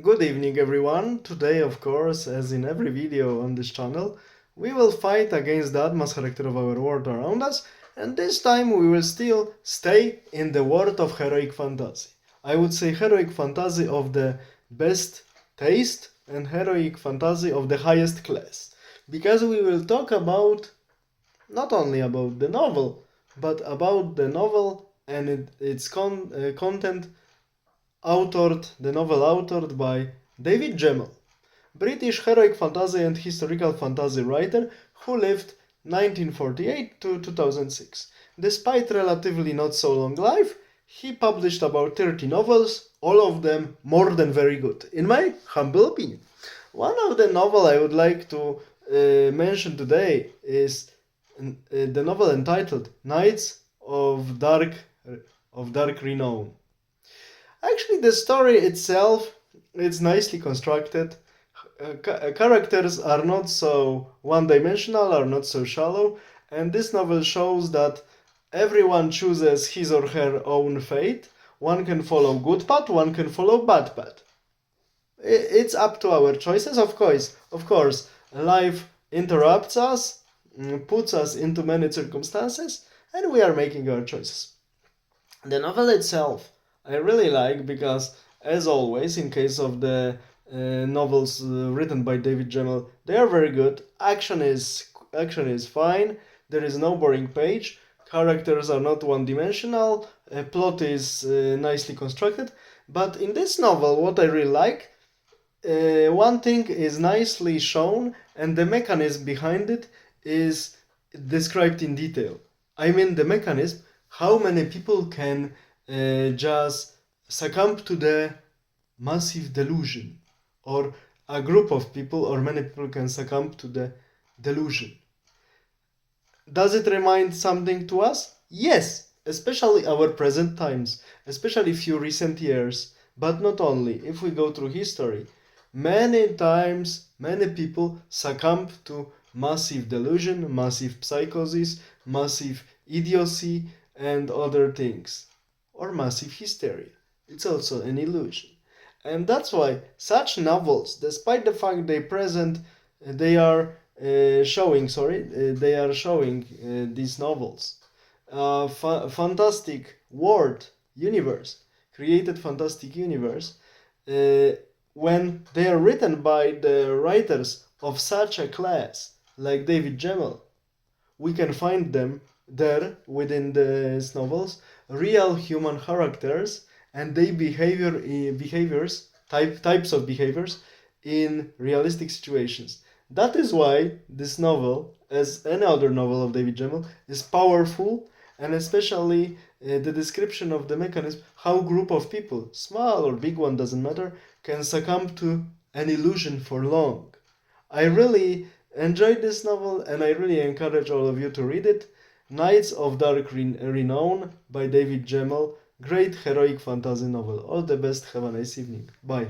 Good evening everyone. Today, of course, as in every video on this channel, we will fight against the atmos character of our world around us, and this time we will still stay in the world of heroic fantasy. I would say heroic fantasy of the best taste and heroic fantasy of the highest class. Because we will talk about not only about the novel, but about the novel and its content the novel authored by David Gemmell, British heroic fantasy and historical fantasy writer who lived 1948 to 2006. Despite relatively not so long life, he published about 30 novels, all of them more than very good, in my humble opinion. One of the novel I would like to mention today is the novel entitled Knights of Dark Renown. Actually, the story itself is nicely constructed. Characters are not so one-dimensional, are not so shallow, and this novel shows that everyone chooses his or her own fate. One can follow good path, one can follow bad path. It's up to our choices, of course. Of course, life interrupts us, puts us into many circumstances, and we are making our choices. The novel itself I really like because, as always, in case of the novels written by David Gemmell, they are very good. Action is fine. There is no boring page. Characters are not one-dimensional. Plot is nicely constructed. But in this novel, what I really like, one thing is nicely shown, and the mechanism behind it is described in detail. I mean, the mechanism, how many people can just succumb to the massive delusion, or a group of people or many people can succumb to the delusion. Does it remind something to us? Yes, especially our present times, especially few recent years, but not only. If we go through history, many times many people succumb to massive delusion, massive psychosis, massive idiocy, and other things, or massive hysteria. It's also an illusion. And that's why such novels, despite the fact they are showing these novels, fantastic world, universe, created fantastic universe, when they are written by the writers of such a class like David Gemmell, we can find them there within these novels, real human characters and their types of behaviors in realistic situations. That is why this novel, as any other novel of David Gemmell, is powerful, and especially the description of the mechanism, how a group of people, small or big one, doesn't matter, can succumb to an illusion for long. I really enjoyed this novel, and I really encourage all of you to read it. Knights of Dark Renown by David Gemmell. Great heroic fantasy novel. All the best. Have a nice evening. Bye.